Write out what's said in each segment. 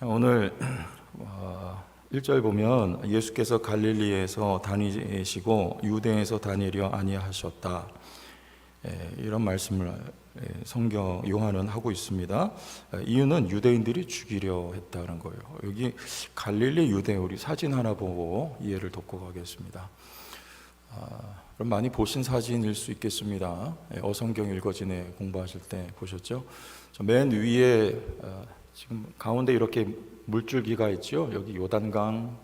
오늘 1절 보면 예수께서 갈릴리에서 다니시고 유대에서 다니려 아니하셨다. 이런 말씀을 성경 요한은 하고 있습니다. 이유는 유대인들이 죽이려 했다는 거예요. 여기 갈릴리 유대, 우리 사진 하나 보고 이해를 돕고 가겠습니다. 그럼 많이 보신 사진일 수 있겠습니다. 어성경 읽어지네 공부하실 때 보셨죠? 맨 위에 지금 가운데 이렇게 물줄기가 있죠. 여기 요단강,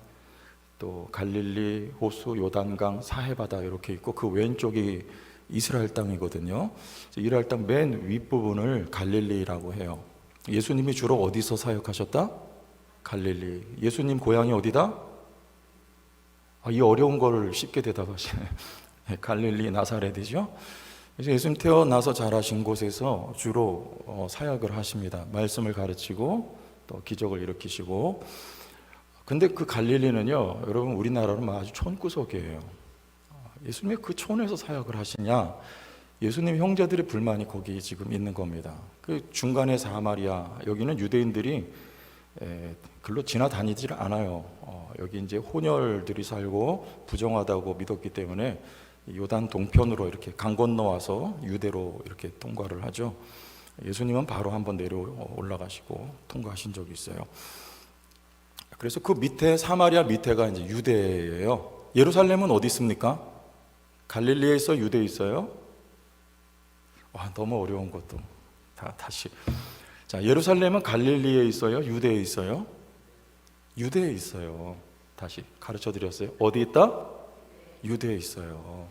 또 갈릴리, 호수, 요단강, 사해바다 이렇게 있고 그 왼쪽이 이스라엘 땅이거든요. 이스라엘 땅 맨 윗부분을 갈릴리라고 해요. 예수님이 주로 어디서 사역하셨다? 갈릴리. 예수님 고향이 어디다? 이 어려운 걸 쉽게 대답하시네. 갈릴리 나사렛이죠. 그래서 예수님 태어나서 자라신 곳에서 주로 사역을 하십니다. 말씀을 가르치고 또 기적을 일으키시고. 근데 그 갈릴리는요, 여러분 우리나라로 아주 촌구석이에요. 예수님이 그 촌에서 사역을 하시냐? 예수님 형제들의 불만이 거기 지금 있는 겁니다. 그 중간에 사마리아, 여기는 유대인들이 글로 지나다니질 않아요. 여기 이제 혼혈들이 살고 부정하다고 믿었기 때문에 요단 동편으로 이렇게 강 건너와서 유대로 이렇게 통과를 하죠. 예수님은 바로 한번 내려 올라가시고 통과하신 적이 있어요. 그래서 그 밑에 사마리아 밑에가 이제 유대예요. 예루살렘은 어디 있습니까? 갈릴리에 있어, 유대에 있어요? 너무 어려운 것도 다시. 자, 예루살렘은 갈릴리에 있어요? 유대에 있어요? 유대에 있어요. 다시 가르쳐 드렸어요. 어디 있다? 유대에 있어요.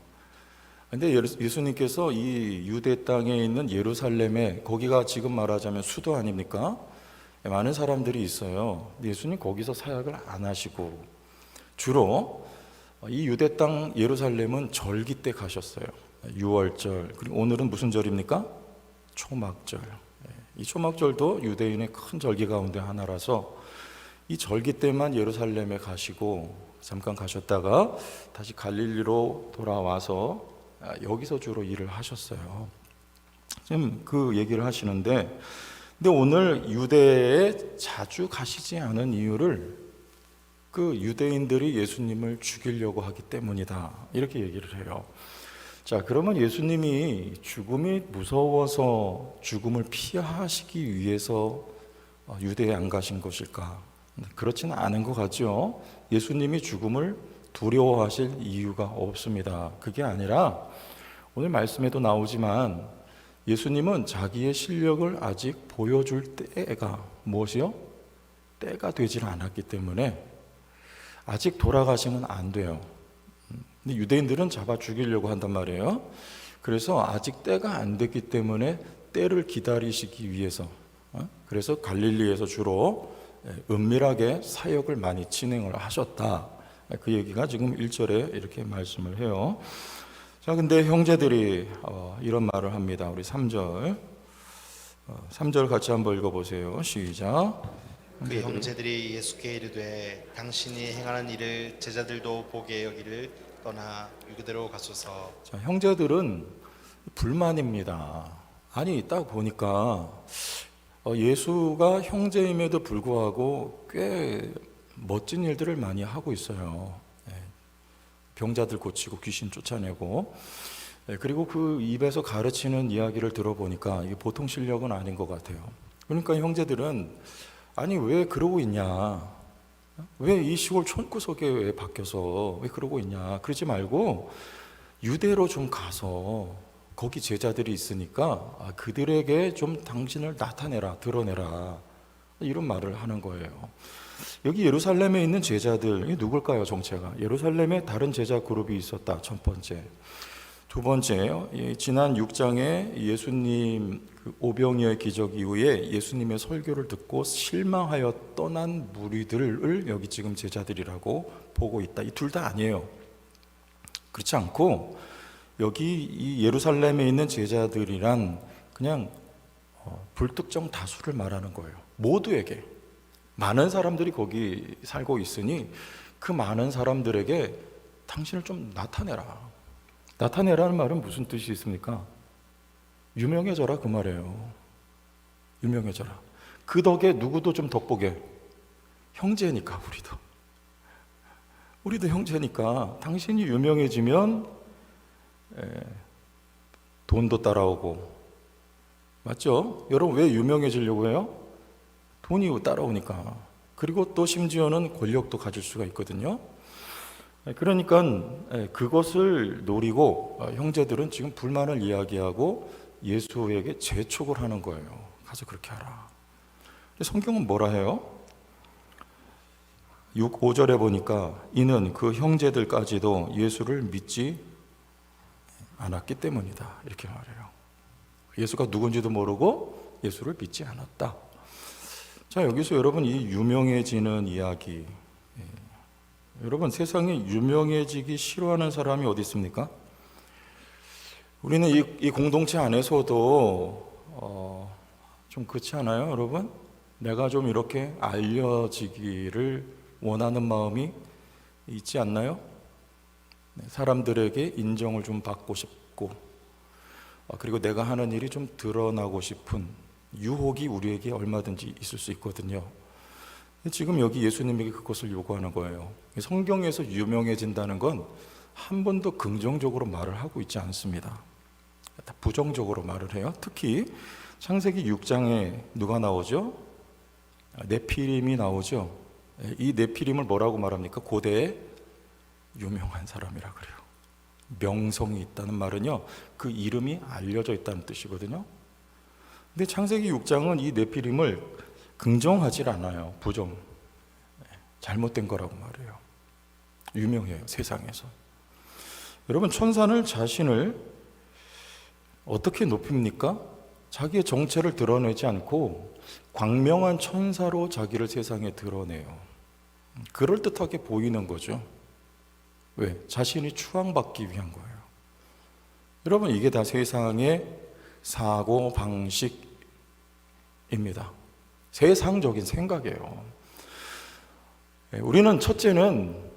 근데 예수님께서 이 유대 땅에 있는 예루살렘에, 거기가 지금 말하자면 수도 아닙니까? 많은 사람들이 있어요. 근데 예수님 거기서 사역을 안 하시고 주로 이 유대 땅 예루살렘은 절기 때 가셨어요. 유월절. 그리고 오늘은 무슨 절입니까? 초막절. 이 초막절도 유대인의 큰 절기 가운데 하나라서 이 절기 때만 예루살렘에 가시고 잠깐 가셨다가 다시 갈릴리로 돌아와서 여기서 주로 일을 하셨어요. 지금 그 얘기를 하시는데, 근데 오늘 유대에 자주 가시지 않은 이유를 그 유대인들이 예수님을 죽이려고 하기 때문이다, 이렇게 얘기를 해요. 자, 그러면 예수님이 죽음이 무서워서 죽음을 피하시기 위해서 유대에 안 가신 것일까? 그렇지는 않은 것 같죠. 예수님이 죽음을 두려워하실 이유가 없습니다. 그게 아니라 오늘 말씀에도 나오지만 예수님은 자기의 실력을 아직 보여줄 때가 무엇이요? 때가 되질 않았기 때문에 아직 돌아가시면 안 돼요. 근데 유대인들은 잡아 죽이려고 한단 말이에요. 그래서 아직 때가 안 됐기 때문에 때를 기다리시기 위해서, 그래서 갈릴리에서 주로 은밀하게 사역을 많이 진행을 하셨다. 그 얘기가 지금 1절에 이렇게 말씀을 해요. 자, 근데 형제들이 이런 말을 합니다. 우리 3절. 3절 같이 한번 읽어보세요. 시작. 그 형제들이 예수께 이르되 당신이 행하는 일을 제자들도 보게 여기를 떠나 유대로 가소서. 자, 형제들은 불만입니다. 아니, 딱 보니까 예수가 형제임에도 불구하고 꽤 멋진 일들을 많이 하고 있어요. 병자들 고치고 귀신 쫓아내고, 그리고 그 입에서 가르치는 이야기를 들어보니까 이게 보통 실력은 아닌 것 같아요. 그러니까 형제들은 아니 왜 그러고 있냐, 왜 이 시골 촌구석에 왜 바뀌어서 왜 그러고 있냐, 그러지 말고 유대로 좀 가서 거기 제자들이 있으니까 그들에게 좀 당신을 나타내라, 드러내라, 이런 말을 하는 거예요. 여기 예루살렘에 있는 제자들, 이 누굴까요? 정체가 예루살렘에 다른 제자 그룹이 있었다. 첫 번째. 두 번째, 지난 6장에 예수님 오병이어의 기적 이후에 예수님의 설교를 듣고 실망하여 떠난 무리들을 여기 지금 제자들이라고 보고 있다. 이 둘 다 아니에요. 그렇지 않고 여기 이 예루살렘에 있는 제자들이란 그냥 불특정 다수를 말하는 거예요. 모두에게. 많은 사람들이 거기 살고 있으니 그 많은 사람들에게 당신을 좀 나타내라. 나타내라는 말은 무슨 뜻이 있습니까? 유명해져라, 그 말이에요. 유명해져라. 그 덕에 누구도 좀 덕보게, 형제니까 우리도 형제니까 당신이 유명해지면 돈도 따라오고, 맞죠? 여러분 왜 유명해지려고 해요? 돈이 따라오니까. 그리고 또 심지어는 권력도 가질 수가 있거든요. 그러니까 그것을 노리고 형제들은 지금 불만을 이야기하고 예수에게 재촉을 하는 거예요. 가서 그렇게 하라. 성경은 뭐라 해요? 5절에 보니까 이는 그 형제들까지도 예수를 믿지 않았기 때문이다, 이렇게 말해요. 예수가 누군지도 모르고 예수를 믿지 않았다. 자, 여기서 여러분 이 유명해지는 이야기, 여러분 세상에 유명해지기 싫어하는 사람이 어디 있습니까? 우리는 이 공동체 안에서도 좀 그렇지 않아요, 여러분? 내가 좀 이렇게 알려지기를 원하는 마음이 있지 않나요? 사람들에게 인정을 좀 받고 싶고, 그리고 내가 하는 일이 좀 드러나고 싶은 유혹이 우리에게 얼마든지 있을 수 있거든요. 지금 여기 예수님에게 그것을 요구하는 거예요. 성경에서 유명해진다는 건 한 번도 긍정적으로 말을 하고 있지 않습니다. 다 부정적으로 말을 해요. 특히 창세기 6장에 누가 나오죠? 네피림이 나오죠. 이 네피림을 뭐라고 말합니까? 고대에 유명한 사람이라 그래요. 명성이 있다는 말은요, 그 이름이 알려져 있다는 뜻이거든요. 근데 창세기 6장은 이 네피림을 긍정하지 않아요. 부정, 잘못된 거라고 말해요. 유명해요, 세상에서. 여러분, 천사는 자신을 어떻게 높입니까? 자기의 정체를 드러내지 않고 광명한 천사로 자기를 세상에 드러내요. 그럴듯하게 보이는 거죠. 왜? 자신이 추앙받기 위한 거예요. 여러분, 이게 다 세상의 사고 방식입니다. 세상적인 생각이에요. 우리는 첫째는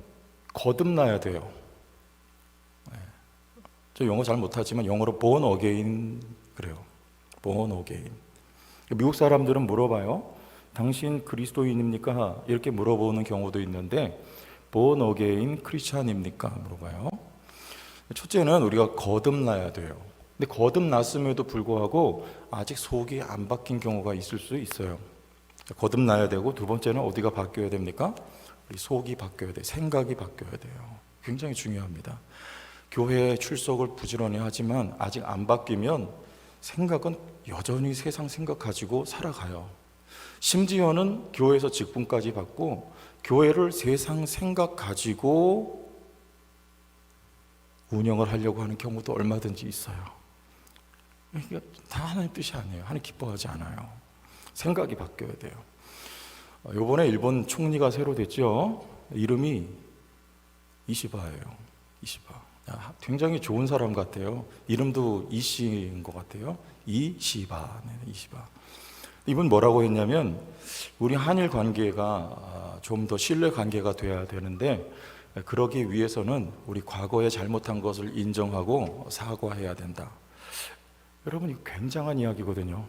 거듭나야 돼요. 저 영어 잘 못하지만 영어로 born again 그래요. born again. 미국 사람들은 물어봐요. 당신 그리스도인입니까? 이렇게 물어보는 경우도 있는데 born again 크리스찬입니까? 물어봐요. 첫째는 우리가 거듭나야 돼요. 근데 거듭났음에도 불구하고 아직 속이 안 바뀐 경우가 있을 수 있어요. 거듭나야 되고, 두 번째는 어디가 바뀌어야 됩니까? 우리 속이 바뀌어야 돼요. 생각이 바뀌어야 돼요. 굉장히 중요합니다. 교회에 출석을 부지런히 하지만 아직 안 바뀌면 생각은 여전히 세상 생각 가지고 살아가요. 심지어는 교회에서 직분까지 받고 교회를 세상 생각 가지고 운영을 하려고 하는 경우도 얼마든지 있어요. 이게 다 하나님 뜻이 아니에요. 하나님 기뻐하지 않아요. 생각이 바뀌어야 돼요. 이번에 일본 총리가 새로 됐죠. 이름이 이시바예요. 이시바. 굉장히 좋은 사람 같아요. 이름도 이씨인 것 같아요. 이시바. 네, 이시바. 이분 뭐라고 했냐면, 우리 한일 관계가 좀 더 신뢰 관계가 돼야 되는데, 그러기 위해서는 우리 과거에 잘못한 것을 인정하고 사과해야 된다. 여러분, 이거 굉장한 이야기거든요.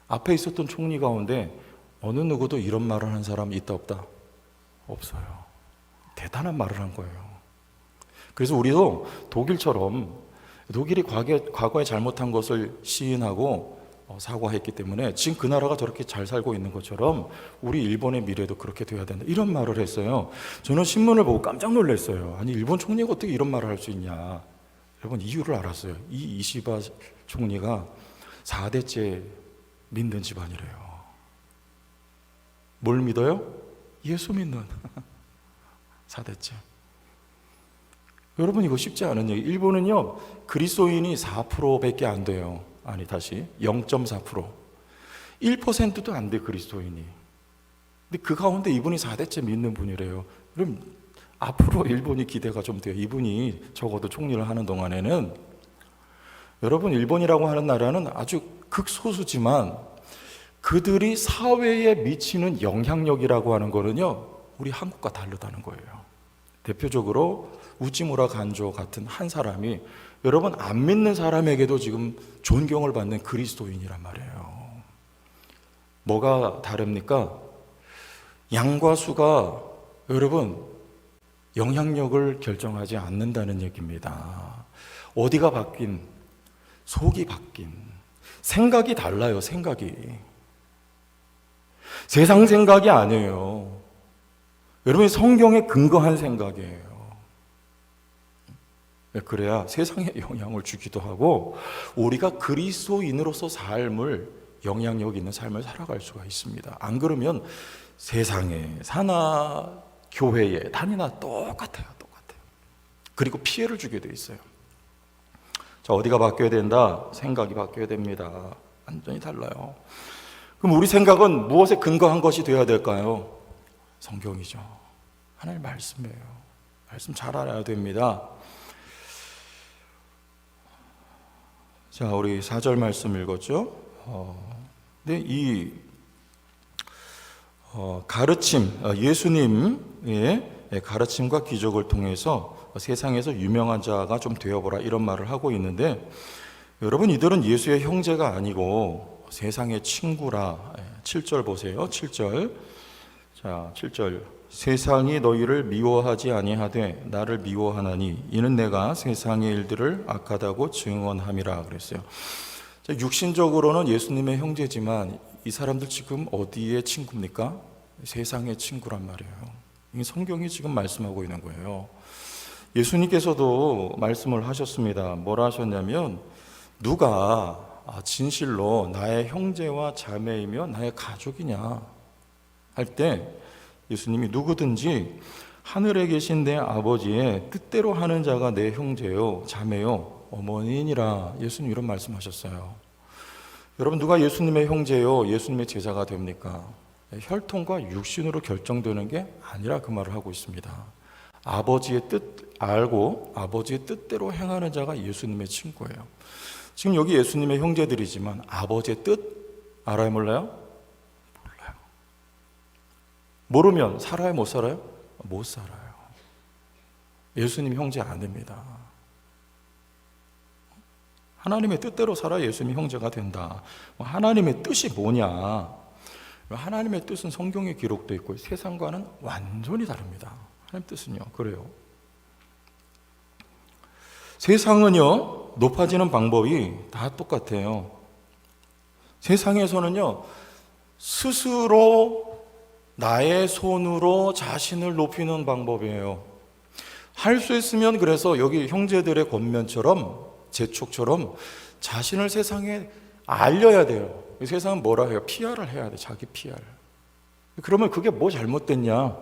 앞에 있었던 총리 가운데 어느 누구도 이런 말을 한 사람이 있다 없다? 없어요. 대단한 말을 한 거예요. 그래서 우리도 독일처럼, 독일이 과거에 잘못한 것을 시인하고 사과했기 때문에 지금 그 나라가 저렇게 잘 살고 있는 것처럼 우리 일본의 미래도 그렇게 돼야 된다, 이런 말을 했어요. 저는 신문을 보고 깜짝 놀랐어요. 아니, 일본 총리가 어떻게 이런 말을 할 수 있냐. 여러분, 이유를 알았어요. 이 이시바 총리가 4대째 믿는 집안이래요. 뭘 믿어요? 예수 믿는 4대째. 여러분, 이거 쉽지 않은 얘기. 일본은요, 그리스도인이 4%밖에 안 돼요. 아니, 다시 0.4%. 1%도 안 돼, 그리스도인이. 근데 그 가운데 이분이 4대째 믿는 분이래요. 그럼 앞으로 일본이 기대가 좀 돼요. 이분이 적어도 총리를 하는 동안에는. 여러분, 일본이라고 하는 나라는 아주 극소수지만 그들이 사회에 미치는 영향력이라고 하는 거는요, 우리 한국과 다르다는 거예요. 대표적으로 우찌무라 간조 같은 한 사람이, 여러분, 안 믿는 사람에게도 지금 존경을 받는 그리스도인이란 말이에요. 뭐가 다릅니까? 양과 수가 여러분 영향력을 결정하지 않는다는 얘기입니다. 어디가 바뀐, 속이 바뀐, 생각이 달라요. 생각이 세상 생각이 아니에요. 여러분이 성경에 근거한 생각이에요. 그래야 세상에 영향을 주기도 하고 우리가 그리스도인으로서 삶을 영향력 있는 삶을 살아갈 수가 있습니다. 안 그러면 세상에 사나 교회에 다니나 똑같아요. 그리고 피해를 주게 돼 있어요. 자, 어디가 바뀌어야 된다? 생각이 바뀌어야 됩니다. 완전히 달라요. 그럼 우리 생각은 무엇에 근거한 것이 되어야 될까요? 성경이죠. 하나님의 말씀이에요. 말씀 잘 알아야 됩니다. 자, 우리 4절 말씀 읽었죠? 근데 이 가르침, 예수님의 가르침과 기적을 통해서 세상에서 유명한 자가 좀 되어보라 이런 말을 하고 있는데 여러분 이들은 예수의 형제가 아니고 세상의 친구라. 7절 보세요. 7절. 자, 7절. 세상이 너희를 미워하지 아니하되 나를 미워하나니 이는 내가 세상의 일들을 악하다고 증언함이라 그랬어요. 자, 육신적으로는 예수님의 형제지만 이 사람들 지금 어디의 친구입니까? 세상의 친구란 말이에요. 이 성경이 지금 말씀하고 있는 거예요. 예수님께서도 말씀을 하셨습니다. 뭐라 하셨냐면 누가 진실로 나의 형제와 자매이며 나의 가족이냐 할 때 예수님이 누구든지 하늘에 계신 내 아버지의 뜻대로 하는 자가 내 형제요 자매요 어머니니라. 예수님 이런 말씀하셨어요. 여러분 누가 예수님의 형제요 예수님의 제자가 됩니까? 혈통과 육신으로 결정되는 게 아니라 그 말을 하고 있습니다. 아버지의 뜻 알고 아버지의 뜻대로 행하는 자가 예수님의 친구예요. 지금 여기 예수님의 형제들이지만 아버지의 뜻 알아요 몰라요? 몰라요. 모르면 살아요 못 살아요? 못 살아요. 예수님 형제 안 됩니다. 하나님의 뜻대로 살아야 예수님이 형제가 된다. 하나님의 뜻이 뭐냐? 하나님의 뜻은 성경에 기록되어 있고 세상과는 완전히 다릅니다. 하나님 뜻은요 그래요. 세상은요 높아지는 방법이 다 똑같아요. 세상에서는요 스스로 나의 손으로 자신을 높이는 방법이에요. 할 수 있으면 그래서 여기 형제들의 권면처럼 재촉처럼 자신을 세상에 알려야 돼요. 세상은 뭐라 해요? PR을 해야 돼. 자기 PR. 그러면 그게 뭐 잘못됐냐?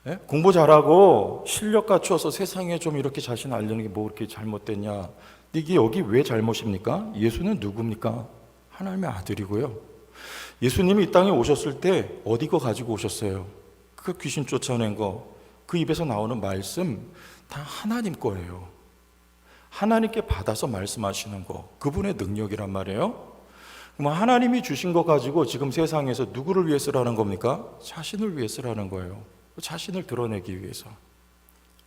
예? 공부 잘하고 실력 갖춰서 세상에 좀 이렇게 자신 알리는 게 뭐 그렇게 잘못됐냐? 이게 여기 왜 잘못입니까? 예수는 누굽니까? 하나님의 아들이고요. 예수님이 이 땅에 오셨을 때 어디 거 가지고 오셨어요? 그 귀신 쫓아낸 거, 그 입에서 나오는 말씀 다 하나님 거예요. 하나님께 받아서 말씀하시는 거, 그분의 능력이란 말이에요. 그럼 하나님이 주신 거 가지고 지금 세상에서 누구를 위해 쓰라는 겁니까? 자신을 위해 쓰라는 거예요. 자신을 드러내기 위해서.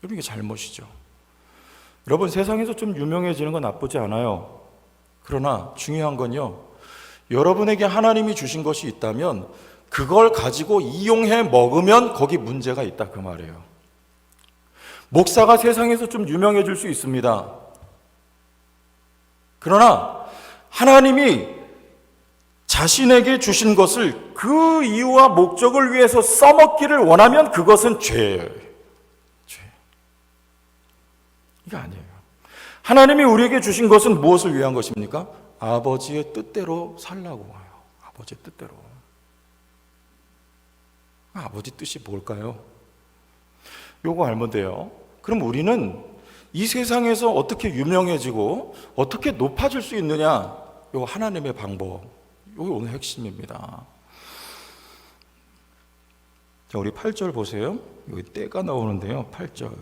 여러분 이게 잘못이죠. 여러분 세상에서 좀 유명해지는 건 나쁘지 않아요. 그러나 중요한 건요, 여러분에게 하나님이 주신 것이 있다면 그걸 가지고 이용해 먹으면 거기 문제가 있다 그 말이에요. 목사가 세상에서 좀 유명해질 수 있습니다. 그러나 하나님이 자신에게 주신 것을 그 이유와 목적을 위해서 써먹기를 원하면 그것은 죄예요. 죄. 이게 아니에요. 하나님이 우리에게 주신 것은 무엇을 위한 것입니까? 아버지의 뜻대로 살라고 해요. 아버지의 뜻대로. 아버지 뜻이 뭘까요? 요거 알면 돼요. 그럼 우리는 이 세상에서 어떻게 유명해지고 어떻게 높아질 수 있느냐? 요거 하나님의 방법. 요게 오늘 핵심입니다. 자, 우리 8절 보세요. 여기 때가 나오는데요. 8절.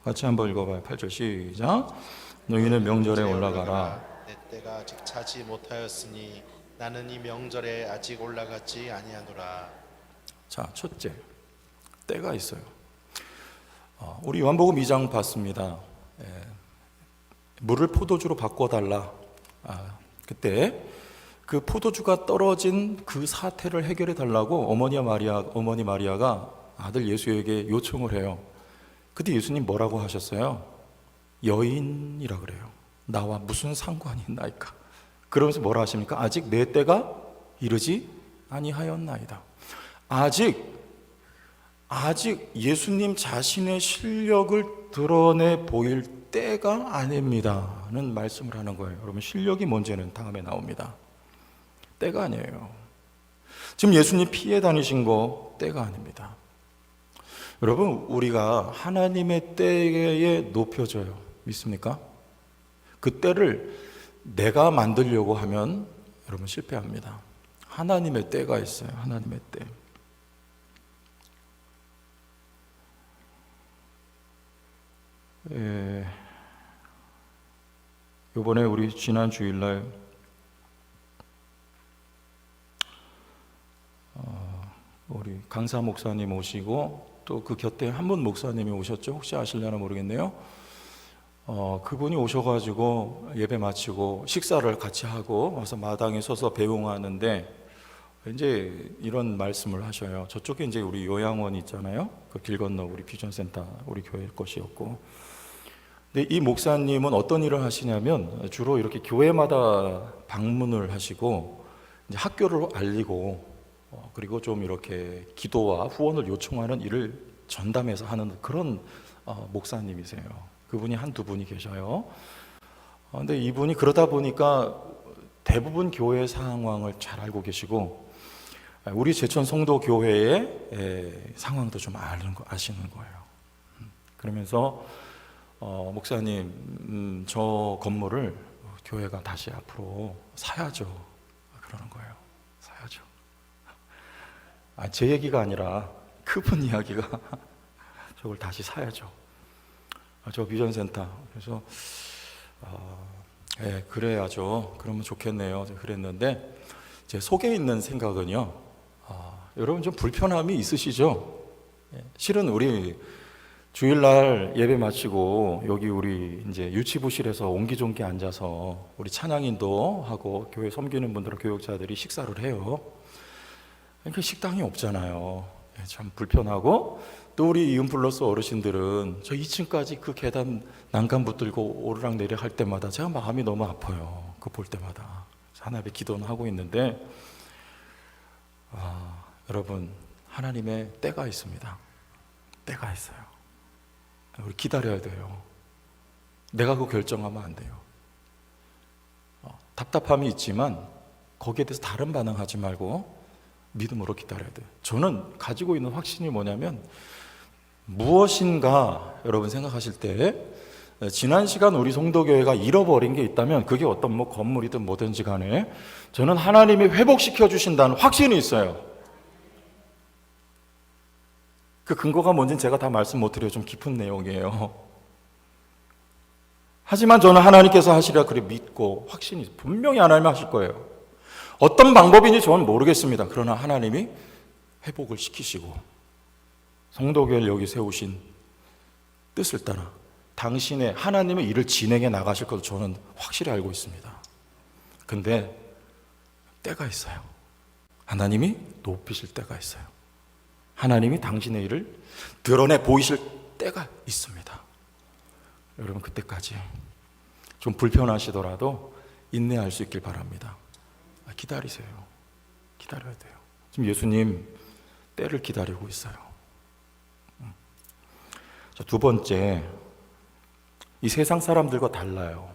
같이 한번 읽어봐요. 8절 시작. 너희는 명절에 올라가라. 내 때가 아직 차지 못하였으니 나는 이 명절에 아직 올라가지 아니하노라. 자, 첫째. 때가 있어요. 우리 요한복음 2장 봤습니다. 물을 포도주로 바꿔달라. 그때 그 포도주가 떨어진 그 사태를 해결해 달라고 어머니 마리아가 아들 예수에게 요청을 해요. 근데 예수님 뭐라고 하셨어요? 여인이라 그래요. 나와 무슨 상관이 있나이까? 그러면서 뭐라 하십니까? 아직 내 때가 이르지 아니하였나이다. 아직 예수님 자신의 실력을 드러내 보일 때가 아닙니다는 말씀을 하는 거예요. 여러분, 실력이 뭔지는 다음에 나옵니다. 때가 아니에요. 지금 예수님 피해 다니신 거 때가 아닙니다. 여러분, 우리가 하나님의 때에 높여져요. 믿습니까? 그 때를 내가 만들려고 하면 여러분 실패합니다. 하나님의 때가 있어요. 하나님의 때. 이번에 우리 지난 주일날 우리 강사 목사님 오시고 또 그 곁에 한 분 목사님이 오셨죠? 혹시 아실려나 모르겠네요. 그분이 오셔가지고 예배 마치고 식사를 같이 하고 와서 마당에 서서 배웅하는데 이제 이런 말씀을 하셔요. 저쪽에 이제 우리 요양원 있잖아요. 그 길 건너 우리 비전센터 우리 교회 것이었고. 근데 이 목사님은 어떤 일을 하시냐면 주로 이렇게 교회마다 방문을 하시고 이제 학교를 알리고 그리고 좀 이렇게 기도와 후원을 요청하는 일을 전담해서 하는 그런 목사님이세요. 그분이 한두 분이 계셔요. 근데 이분이 그러다 보니까 대부분 교회 상황을 잘 알고 계시고 우리 제천 성도 교회의 상황도 좀 아시는 거예요. 그러면서 목사님, 저 건물을 교회가 다시 앞으로 사야죠. 그러는 거예요. 사야죠. 제 얘기가 아니라 그분 이야기가 저걸 다시 사야죠. 저 비전센터. 그래서 그래야죠. 그러면 좋겠네요. 그랬는데 제 속에 있는 생각은요. 여러분 좀 불편함이 있으시죠? 실은 우리 주일날 예배 마치고 여기 우리 이제 유치부실에서 옹기종기 앉아서 우리 찬양인도 하고 교회 섬기는 분들은 교육자들이 식사를 해요. 그러니까 식당이 없잖아요. 참 불편하고 또 우리 이음플러스 어르신들은 저 2층까지 그 계단 난간 붙들고 오르락 내리락 할 때마다 제가 마음이 너무 아파요. 그거 볼 때마다 하나님의 기도는 하고 있는데 여러분 하나님의 때가 있습니다. 때가 있어요. 우리 기다려야 돼요. 내가 그거 결정하면 안 돼요. 답답함이 있지만 거기에 대해서 다른 반응하지 말고 믿음으로 기다려야 돼요. 저는 가지고 있는 확신이 뭐냐면 무엇인가 여러분 생각하실 때 지난 시간 우리 성도교회가 잃어버린 게 있다면 그게 어떤 건물이든 뭐든지 간에 저는 하나님이 회복시켜 주신다는 확신이 있어요. 그 근거가 뭔지는 제가 다 말씀 못 드려요. 좀 깊은 내용이에요. 하지만 저는 하나님께서 하시리라 그래 믿고 확신이 분명히 하나님이 하실 거예요. 어떤 방법인지 저는 모르겠습니다. 그러나 하나님이 회복을 시키시고 성도교회를 여기 세우신 뜻을 따라 당신의 하나님의 일을 진행해 나가실 것을 저는 확실히 알고 있습니다. 근데 때가 있어요. 하나님이 높이실 때가 있어요. 하나님이 당신의 일을 드러내 보이실 때가 있습니다. 여러분 그때까지 좀 불편하시더라도 인내할 수 있길 바랍니다. 기다리세요. 기다려야 돼요. 지금 예수님 때를 기다리고 있어요. 두 번째, 이 세상 사람들과 달라요.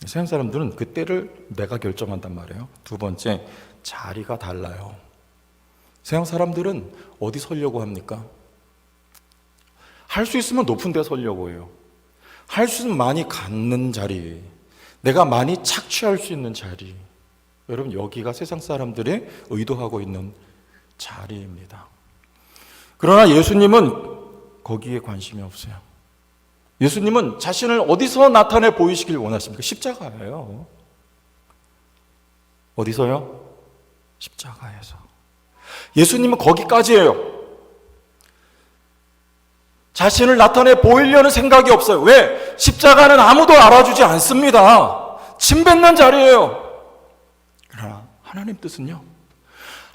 세상 사람들은 그 때를 내가 결정한단 말이에요. 두 번째, 자리가 달라요. 세상 사람들은 어디 서려고 합니까? 할 수 있으면 높은 데 서려고 해요. 할 수 있으면 많이 갖는 자리, 내가 많이 착취할 수 있는 자리. 여러분 여기가 세상 사람들이 의도하고 있는 자리입니다. 그러나 예수님은 거기에 관심이 없어요. 예수님은 자신을 어디서 나타내 보이시길 원하십니까? 십자가예요. 어디서요? 십자가에서. 예수님은 거기까지예요. 자신을 나타내 보이려는 생각이 없어요. 왜? 십자가는 아무도 알아주지 않습니다. 침 뱉는 자리예요. 그러나 하나님 뜻은요,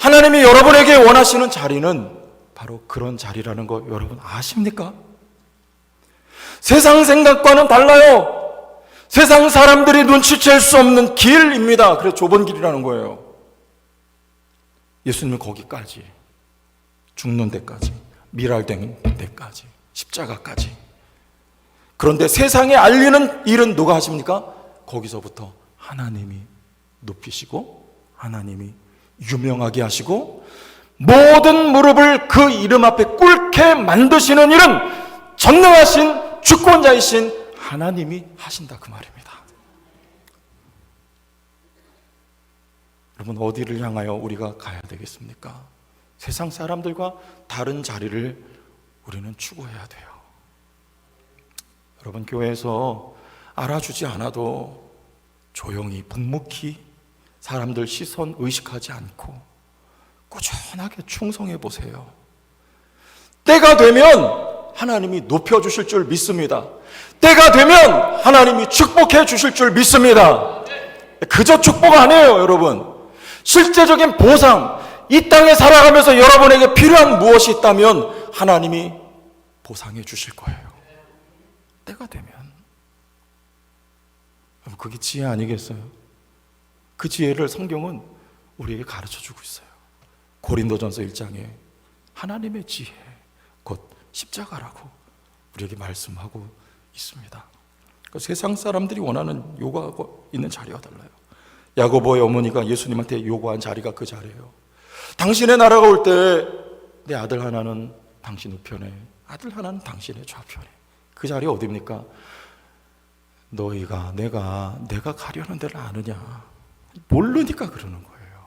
하나님이 여러분에게 원하시는 자리는 바로 그런 자리라는 거 여러분 아십니까? 세상 생각과는 달라요. 세상 사람들이 눈치챌 수 없는 길입니다. 그래서 좁은 길이라는 거예요. 예수님은 거기까지, 죽는 데까지, 밀알된 데까지, 십자가까지. 그런데 세상에 알리는 일은 누가 하십니까? 거기서부터 하나님이 높이시고 하나님이 유명하게 하시고 모든 무릎을 그 이름 앞에 꿇게 만드시는 일은 전능하신 주권자이신 하나님이 하신다, 그 말입니다. 여러분, 어디를 향하여 우리가 가야 되겠습니까? 세상 사람들과 다른 자리를 우리는 추구해야 돼요. 여러분, 교회에서 알아주지 않아도 조용히 묵묵히 사람들 시선 의식하지 않고 꾸준하게 충성해 보세요. 때가 되면 하나님이 높여주실 줄 믿습니다. 때가 되면 하나님이 축복해 주실 줄 믿습니다. 그저 축복 아니에요, 여러분. 실제적인 보상, 이 땅에 살아가면서 여러분에게 필요한 무엇이 있다면 하나님이 보상해 주실 거예요. 때가 되면. 그게 지혜 아니겠어요? 그 지혜를 성경은 우리에게 가르쳐주고 있어요. 고린도전서 1장에 하나님의 지혜, 곧 십자가라고 우리에게 말씀하고 있습니다. 세상 사람들이 원하는 요구하고 있는 자리와 달라요. 야고보의 어머니가 예수님한테 요구한 자리가 그 자리예요. 당신의 나라가 올 때 내 아들 하나는 당신 우편에, 아들 하나는 당신의 좌편에. 그 자리 어디입니까? 너희가 내가 가려는 데를 아느냐? 모르니까 그러는 거예요.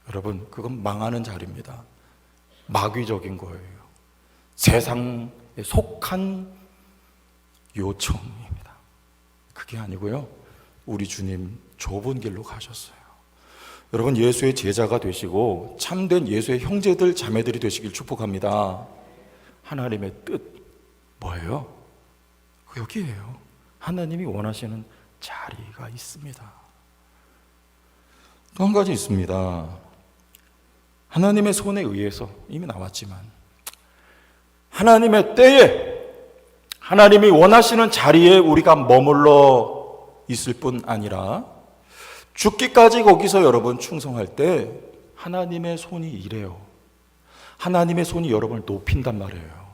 여러분, 그건 망하는 자리입니다. 마귀적인 거예요. 세상에 속한 요청입니다. 그게 아니고요, 우리 주님 좁은 길로 가셨어요. 여러분, 예수의 제자가 되시고 참된 예수의 형제들 자매들이 되시길 축복합니다. 하나님의 뜻 뭐예요? 여기에요. 하나님이 원하시는 자리가 있습니다. 또 한 가지 있습니다. 하나님의 손에 의해서, 이미 나왔지만 하나님의 때에 하나님이 원하시는 자리에 우리가 머물러 있을 뿐 아니라 죽기까지 거기서 여러분 충성할 때 하나님의 손이 일해요. 하나님의 손이 여러분을 높인단 말이에요.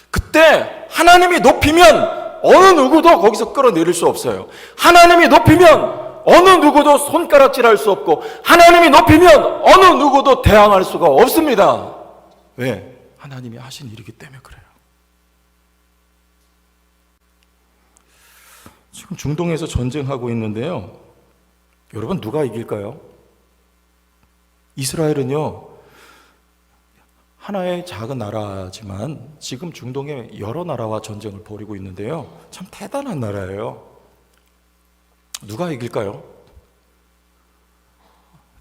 그때 하나님이 높이면 어느 누구도 거기서 끌어내릴 수 없어요. 하나님이 높이면 어느 누구도 손가락질할 수 없고 하나님이 높이면 어느 누구도 대항할 수가 없습니다. 왜? 하나님이 하신 일이기 때문에 그래요. 지금 중동에서 전쟁하고 있는데요, 여러분, 누가 이길까요? 이스라엘은요, 하나의 작은 나라지만 지금 중동에 여러 나라와 전쟁을 벌이고 있는데요, 참 대단한 나라예요. 누가 이길까요?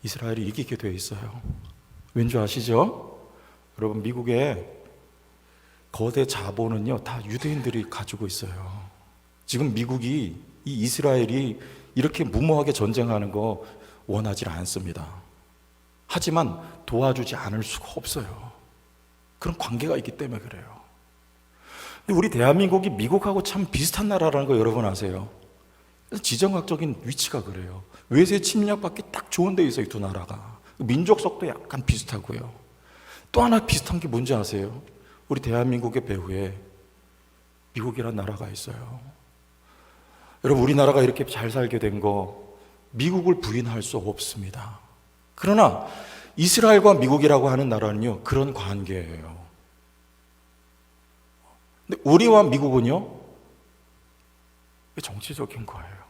이스라엘이 이기게 돼 있어요. 왠지 아시죠? 여러분, 미국의 거대 자본은요, 다 유대인들이 가지고 있어요. 지금 미국이, 이 이스라엘이 이렇게 무모하게 전쟁하는 거 원하지 않습니다. 하지만 도와주지 않을 수가 없어요. 그런 관계가 있기 때문에 그래요. 근데 우리 대한민국이 미국하고 참 비슷한 나라라는 거 여러분 아세요? 지정학적인 위치가 그래요. 외세 침략받기 딱 좋은 데 있어요, 이 두 나라가. 민족성도 약간 비슷하고요. 또 하나 비슷한 게 뭔지 아세요? 우리 대한민국의 배후에 미국이라는 나라가 있어요. 여러분, 우리나라가 이렇게 잘 살게 된 거 미국을 부인할 수 없습니다. 그러나 이스라엘과 미국이라고 하는 나라는요, 그런 관계예요. 근데 우리와 미국은요, 정치적인 거예요.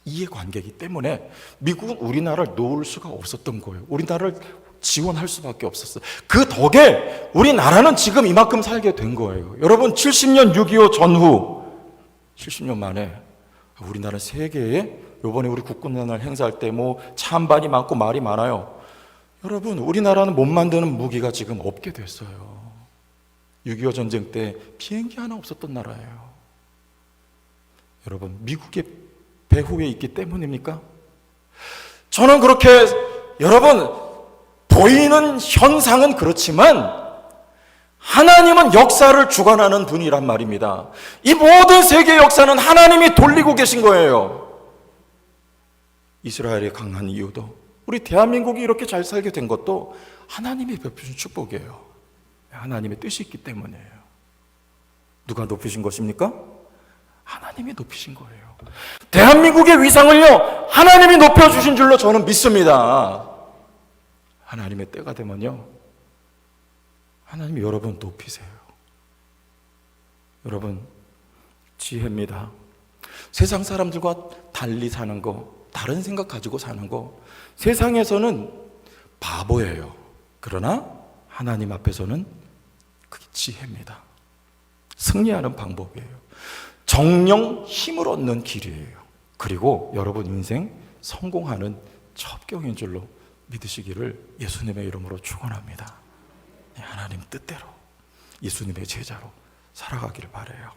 이해관계이기 때문에 미국은 우리나라를 놓을 수가 없었던 거예요. 우리나라를 지원할 수밖에 없었어요. 그 덕에 우리나라는 지금 이만큼 살게 된 거예요. 여러분, 70년 6.25 전후 70년 만에 우리나라 세계에 이번에 우리 국군날 행사할 때 뭐 찬반이 많고 말이 많아요. 여러분, 우리나라는 못 만드는 무기가 지금 없게 됐어요. 6.25 전쟁 때 비행기 하나 없었던 나라예요. 여러분, 미국의 배후에 있기 때문입니까? 저는 그렇게 여러분, 보이는 현상은 그렇지만 하나님은 역사를 주관하는 분이란 말입니다. 이 모든 세계 역사는 하나님이 돌리고 계신 거예요. 이스라엘이 강한 이유도, 우리 대한민국이 이렇게 잘 살게 된 것도 하나님이 베푸신 축복이에요. 하나님의 뜻이 있기 때문이에요. 누가 높이신 것입니까? 하나님이 높이신 거예요. 대한민국의 위상을요, 하나님이 높여주신 줄로 저는 믿습니다. 하나님의 때가 되면요, 하나님이 여러분 높이세요. 여러분, 지혜입니다. 세상 사람들과 달리 사는 거, 다른 생각 가지고 사는 거, 세상에서는 바보예요. 그러나 하나님 앞에서는 그게 지혜입니다. 승리하는 방법이에요. 정령 힘을 얻는 길이에요. 그리고 여러분 인생 성공하는 첩경인 줄로 믿으시기를 예수님의 이름으로 축원합니다. 하나님 뜻대로 예수님의 제자로 살아가기를 바라요.